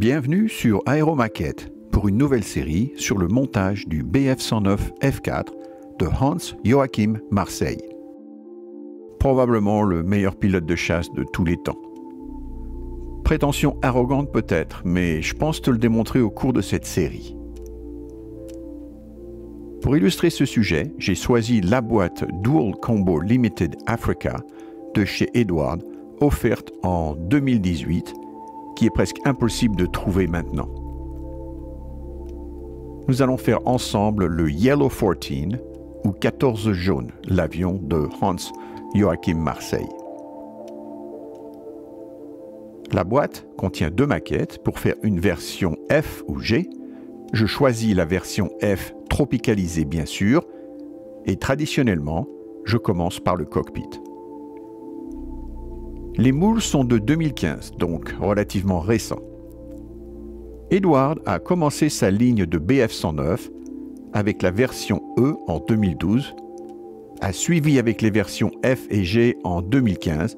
Bienvenue sur Aéromaquette pour une nouvelle série sur le montage du Bf-109 F4 de Hans Joachim Marseille. Probablement le meilleur pilote de chasse de tous les temps. Prétention arrogante peut-être, mais je pense te le démontrer au cours de cette série. Pour illustrer ce sujet, j'ai choisi la boîte Dual Combo Limited Africa de chez Eduard, offerte en 2018, qui est presque impossible de trouver maintenant. Nous allons faire ensemble le Yellow 14 ou 14 jaune, l'avion de Hans Joachim Marseille. La boîte contient deux maquettes pour faire une version F ou G. Je choisis la version F tropicalisée bien sûr, et traditionnellement, je commence par le cockpit. Les moules sont de 2015, donc relativement récents. Eduard a commencé sa ligne de Bf-109 avec la version E en 2012, a suivi avec les versions F et G en 2015,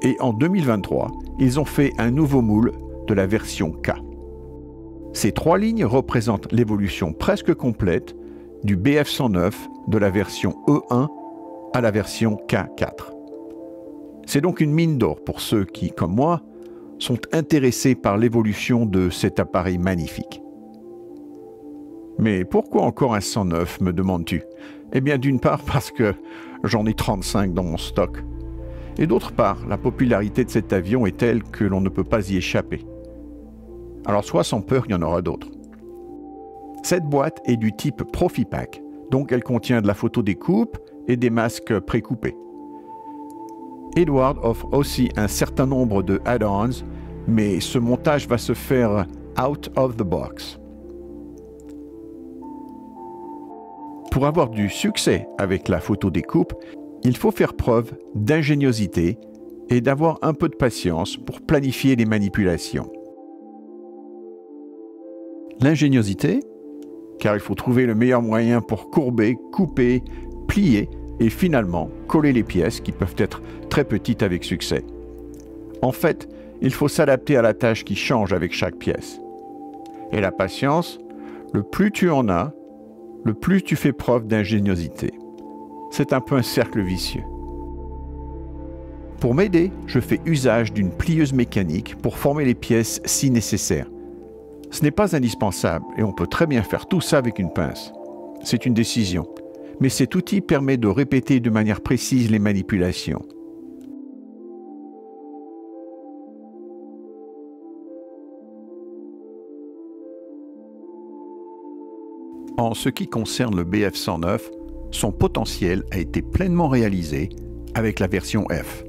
et en 2023, ils ont fait un nouveau moule de la version K. Ces trois lignes représentent l'évolution presque complète du Bf-109 de la version E1 à la version K4. C'est donc une mine d'or pour ceux qui, comme moi, sont intéressés par l'évolution de cet appareil magnifique. Mais pourquoi encore un 109, me demandes-tu? Eh bien, d'une part parce que j'en ai 35 dans mon stock. Et d'autre part, la popularité de cet avion est telle que l'on ne peut pas y échapper. Alors sois sans peur, il y en aura d'autres. Cette boîte est du type Profipack, donc elle contient de la photo découpe et des masques précoupés. Eduard offre aussi un certain nombre de add-ons, mais ce montage va se faire out of the box. Pour avoir du succès avec la photo découpe, il faut faire preuve d'ingéniosité et d'avoir un peu de patience pour planifier les manipulations. L'ingéniosité, car il faut trouver le meilleur moyen pour courber, couper, plier et finalement coller les pièces qui peuvent être très petites avec succès. En fait, il faut s'adapter à la tâche qui change avec chaque pièce. Et la patience, le plus tu en as, le plus tu fais preuve d'ingéniosité. C'est un peu un cercle vicieux. Pour m'aider, je fais usage d'une plieuse mécanique pour former les pièces si nécessaire. Ce n'est pas indispensable et on peut très bien faire tout ça avec une pince. C'est une décision. Mais cet outil permet de répéter de manière précise les manipulations. En ce qui concerne le Bf-109, son potentiel a été pleinement réalisé avec la version F.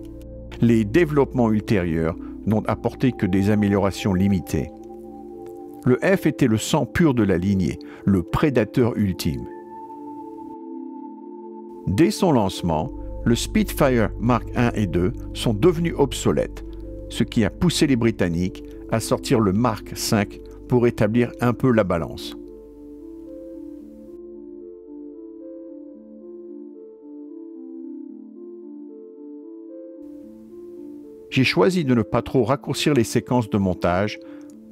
Les développements ultérieurs n'ont apporté que des améliorations limitées. Le F était le sang pur de la lignée, le prédateur ultime. Dès son lancement, le Spitfire Mark I et II sont devenus obsolètes, ce qui a poussé les Britanniques à sortir le Mark V pour établir un peu la balance. J'ai choisi de ne pas trop raccourcir les séquences de montage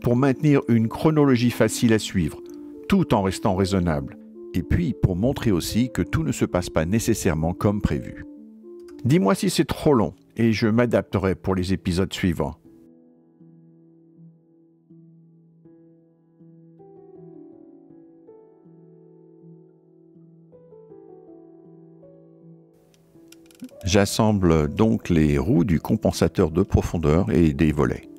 pour maintenir une chronologie facile à suivre, tout en restant raisonnable. Et puis pour montrer aussi que tout ne se passe pas nécessairement comme prévu. Dis-moi si c'est trop long et je m'adapterai pour les épisodes suivants. J'assemble donc les roues du compensateur de profondeur et des volets.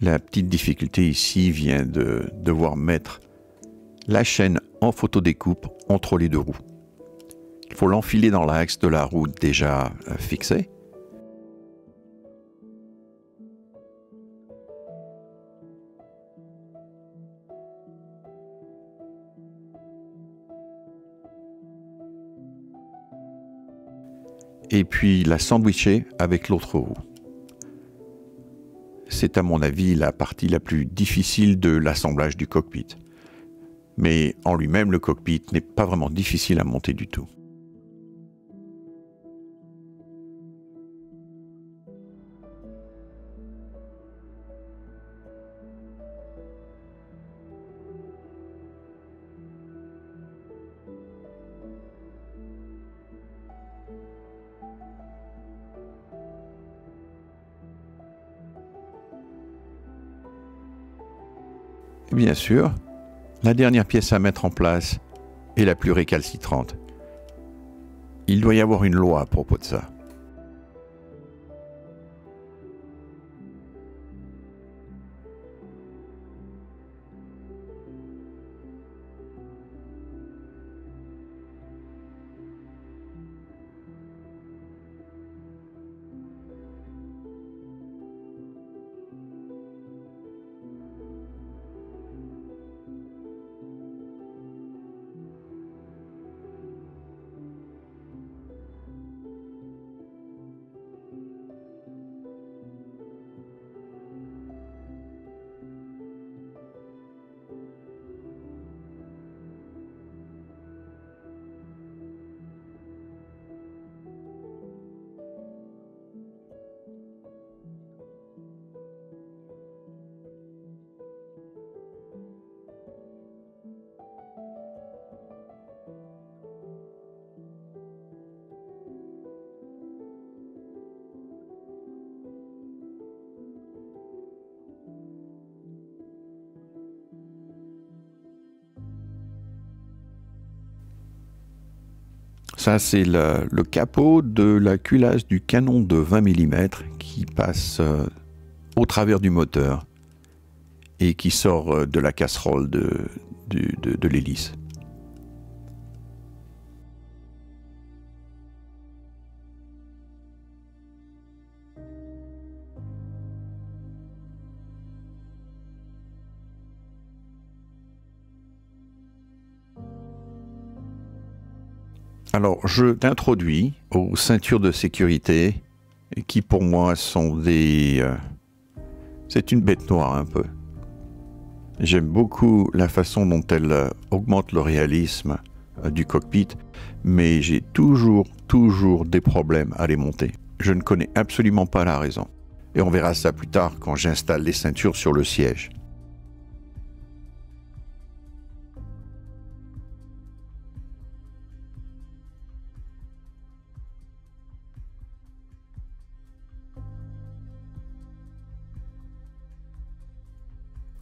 La petite difficulté ici vient de devoir mettre la chaîne en photodécoupe entre les deux roues. Il faut l'enfiler dans l'axe de la roue déjà fixée. Et puis la sandwicher avec l'autre roue. C'est à mon avis la partie la plus difficile de l'assemblage du cockpit. Mais en lui-même, le cockpit n'est pas vraiment difficile à monter du tout. Et bien sûr, la dernière pièce à mettre en place est la plus récalcitrante. Il doit y avoir une loi à propos de ça. Ça, c'est le capot de la culasse du canon de 20 mm qui passe au travers du moteur et qui sort de la casserole de l'hélice. Alors, je t'introduis aux ceintures de sécurité qui, pour moi, sont des... c'est une bête noire un peu. J'aime beaucoup la façon dont elles augmentent le réalisme du cockpit, mais j'ai toujours des problèmes à les monter. Je ne connais absolument pas la raison. Et on verra ça plus tard quand j'installe les ceintures sur le siège.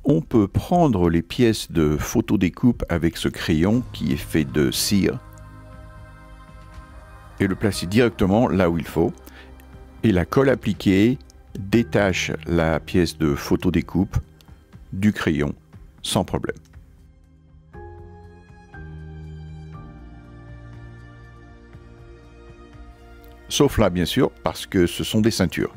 On peut prendre les pièces de photodécoupe avec ce crayon qui est fait de cire et le placer directement là où il faut. Et la colle appliquée détache la pièce de photodécoupe du crayon sans problème. Sauf là, bien sûr, parce que ce sont des ceintures.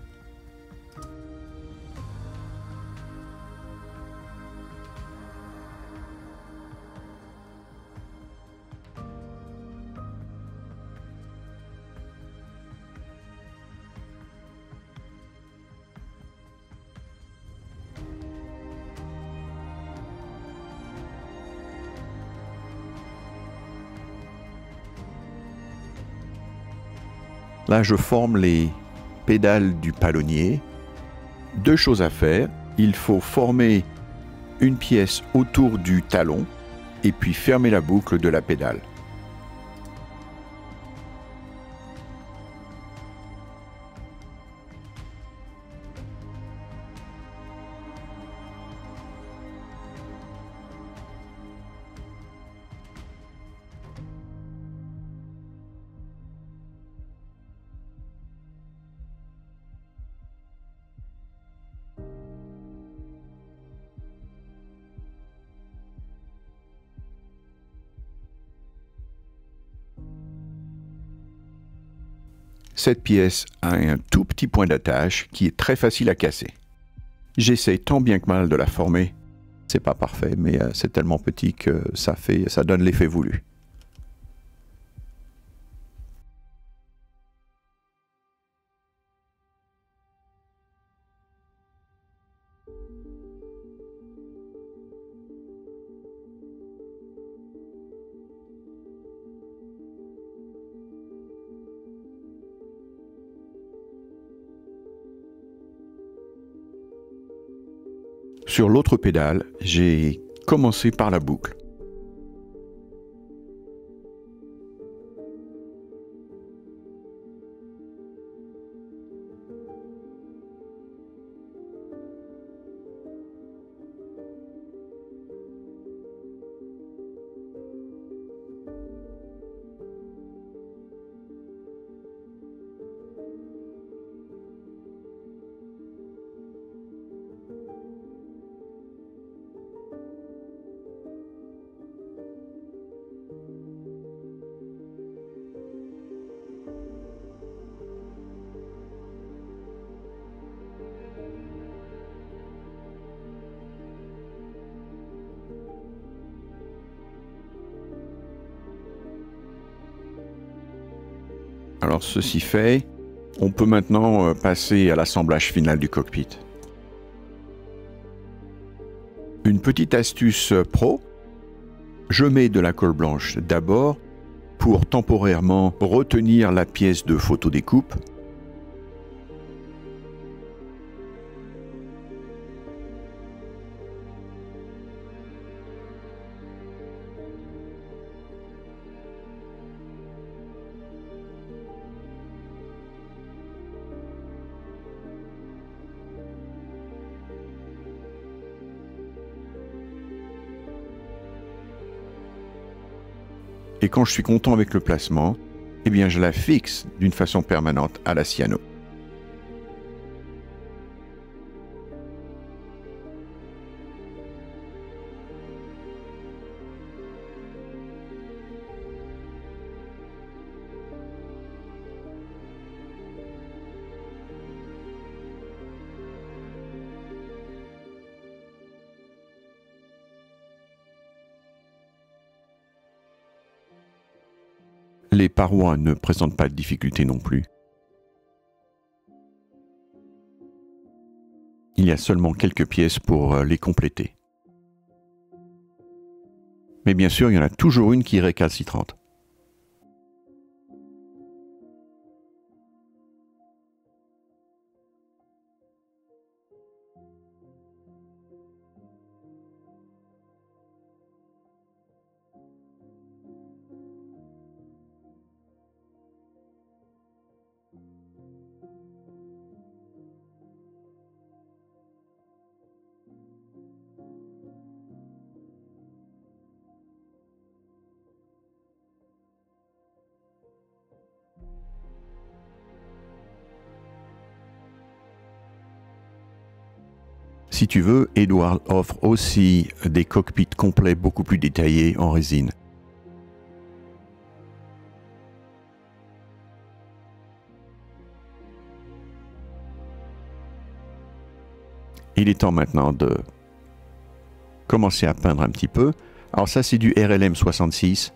Là, je forme les pédales du palonnier. Deux choses à faire. Il faut former une pièce autour du talon et puis fermer la boucle de la pédale. Cette pièce a un tout petit point d'attache qui est très facile à casser. J'essaie tant bien que mal de la former. C'est pas parfait, mais c'est tellement petit que ça donne l'effet voulu. Sur l'autre pédale, j'ai commencé par la boucle. Alors ceci fait, on peut maintenant passer à l'assemblage final du cockpit. Une petite astuce pro, je mets de la colle blanche d'abord pour temporairement retenir la pièce de photodécoupe. Et quand je suis content avec le placement, eh bien je la fixe d'une façon permanente à la cyano. Les parois ne présentent pas de difficulté non plus. Il y a seulement quelques pièces pour les compléter. Mais bien sûr, il y en a toujours une qui est récalcitrante. Si tu veux, Eduard offre aussi des cockpits complets beaucoup plus détaillés en résine. Il est temps maintenant de commencer à peindre un petit peu. Alors ça, c'est du RLM 66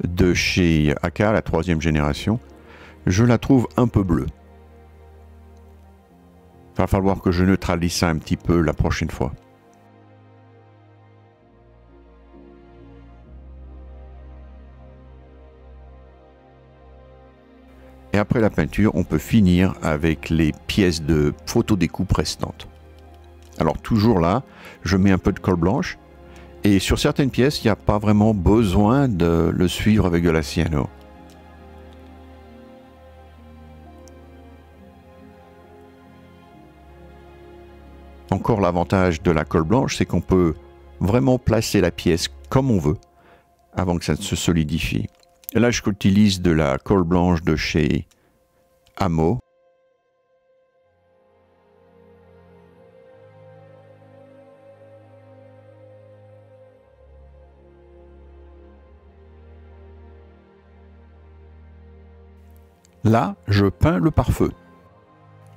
de chez AK, la 3e génération. Je la trouve un peu bleue. Il va falloir que je neutralise ça un petit peu la prochaine fois. Et après la peinture, on peut finir avec les pièces de photodécoupe restantes. Alors toujours là, je mets un peu de colle blanche. Et sur certaines pièces, il n'y a pas vraiment besoin de le suivre avec de la cyano. Encore l'avantage de la colle blanche, c'est qu'on peut vraiment placer la pièce comme on veut avant que ça ne se solidifie. Et là, j'utilise de la colle blanche de chez Amo. Là, je peins le pare-feu,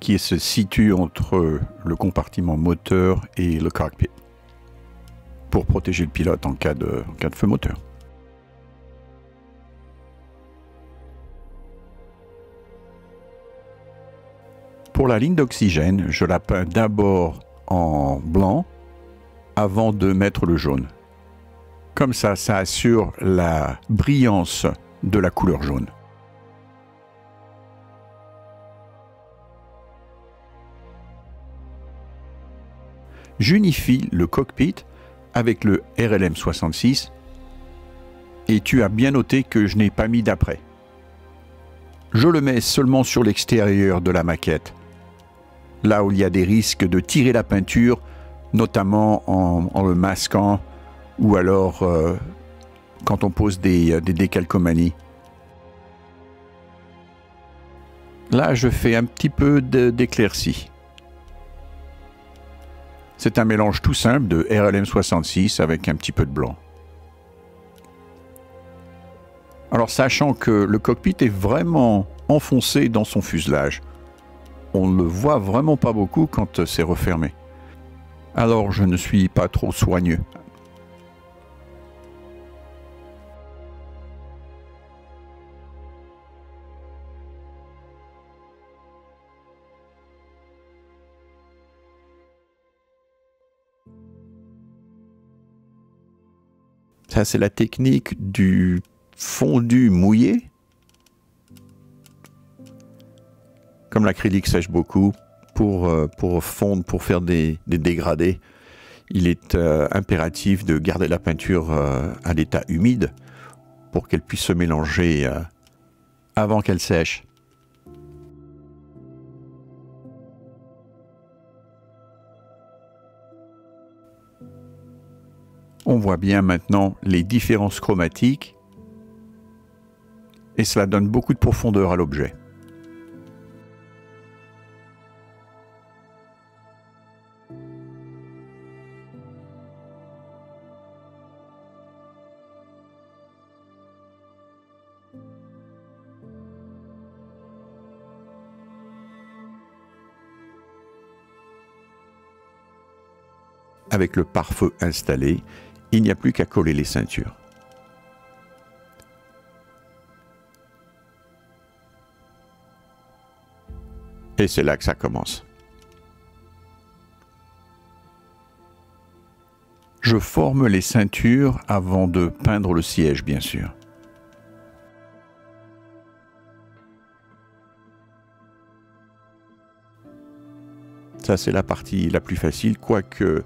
qui se situe entre le compartiment moteur et le cockpit, pour protéger le pilote en cas de feu moteur. Pour la ligne d'oxygène, je la peins d'abord en blanc avant de mettre le jaune. Comme ça, ça assure la brillance de la couleur jaune. J'unifie le cockpit avec le RLM 66 et tu as bien noté que je n'ai pas mis d'après. Je le mets seulement sur l'extérieur de la maquette, là où il y a des risques de tirer la peinture, notamment en le masquant ou alors quand on pose des décalcomanies. Là, je fais un petit peu d'éclaircie. C'est un mélange tout simple de RLM 66 avec un petit peu de blanc. Alors, sachant que le cockpit est vraiment enfoncé dans son fuselage, on ne le voit vraiment pas beaucoup quand c'est refermé. Alors, je ne suis pas trop soigneux. Ça, c'est la technique du fondu mouillé. Comme l'acrylique sèche beaucoup, pour fondre, pour faire des dégradés, il est impératif de garder la peinture à l'état humide pour qu'elle puisse se mélanger avant qu'elle sèche. On voit bien maintenant les différences chromatiques et cela donne beaucoup de profondeur à l'objet. Avec le pare-feu installé, il n'y a plus qu'à coller les ceintures. Et c'est là que ça commence. Je forme les ceintures avant de peindre le siège, bien sûr. Ça, c'est la partie la plus facile, quoique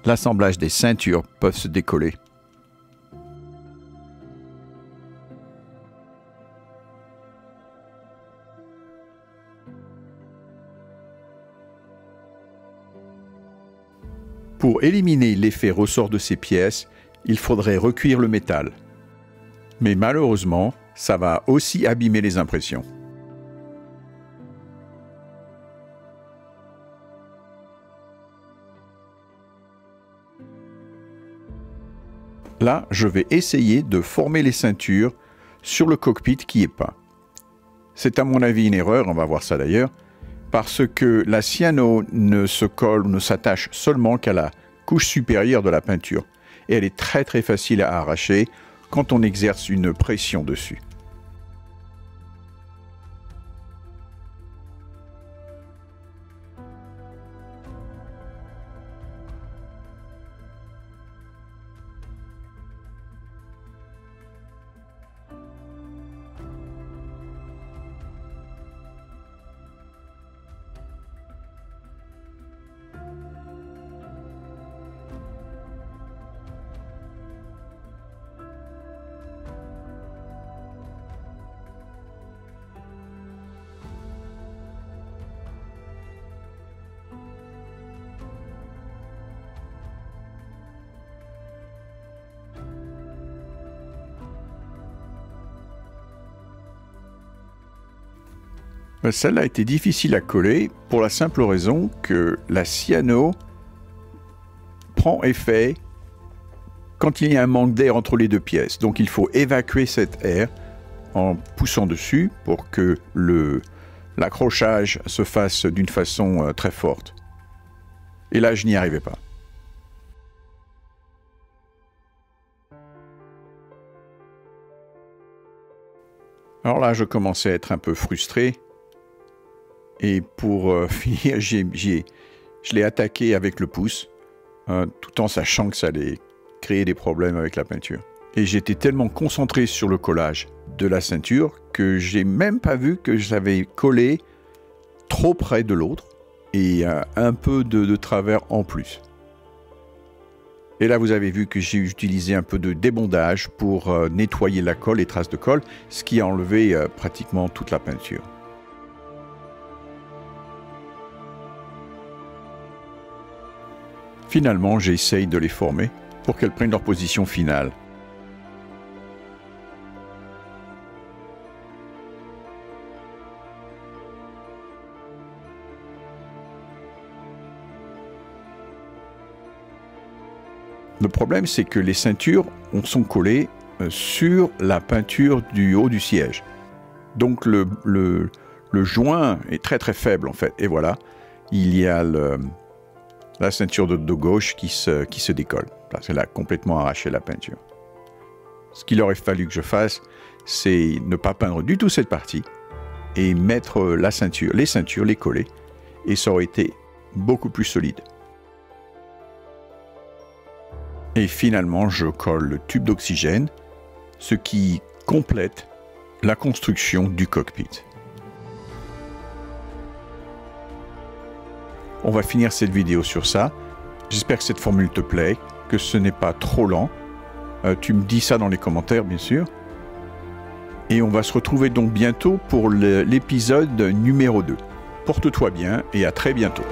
l'assemblage des ceintures peuvent se décoller. Pour éliminer l'effet ressort de ces pièces, il faudrait recuire le métal. Mais malheureusement, ça va aussi abîmer les impressions. Là, je vais essayer de former les ceintures sur le cockpit qui est peint. C'est à mon avis une erreur, on va voir ça d'ailleurs, parce que la cyano ne se colle ou ne s'attache seulement qu'à la couche supérieure de la peinture. Et elle est très facile à arracher quand on exerce une pression dessus. Celle-là a été difficile à coller pour la simple raison que la cyano prend effet quand il y a un manque d'air entre les deux pièces. Donc il faut évacuer cet air en poussant dessus pour que l'accrochage se fasse d'une façon très forte. Et là, je n'y arrivais pas. Alors là, je commençais à être un peu frustré. Et pour finir, je l'ai attaqué avec le pouce, tout en sachant que ça allait créer des problèmes avec la peinture. Et j'étais tellement concentré sur le collage de la ceinture que j'ai même pas vu que j'avais collé trop près de l'autre et un peu de travers en plus. Et là, vous avez vu que j'ai utilisé un peu de débondage pour nettoyer la colle, les traces de colle, ce qui a enlevé pratiquement toute la peinture. Finalement, j'essaye de les former pour qu'elles prennent leur position finale. Le problème, c'est que les ceintures sont collées sur la peinture du haut du siège. Donc le joint est très faible en fait. Et voilà, il y a la ceinture de gauche qui se décolle, parce qu'elle a complètement arraché la peinture. Ce qu'il aurait fallu que je fasse, c'est ne pas peindre du tout cette partie et mettre les ceintures, les coller, et ça aurait été beaucoup plus solide. Et finalement, je colle le tube d'oxygène, ce qui complète la construction du cockpit. On va finir cette vidéo sur ça. J'espère que cette formule te plaît, que ce n'est pas trop lent. Tu me dis ça dans les commentaires, bien sûr. Et on va se retrouver donc bientôt pour l'épisode numéro 2. Porte-toi bien et à très bientôt.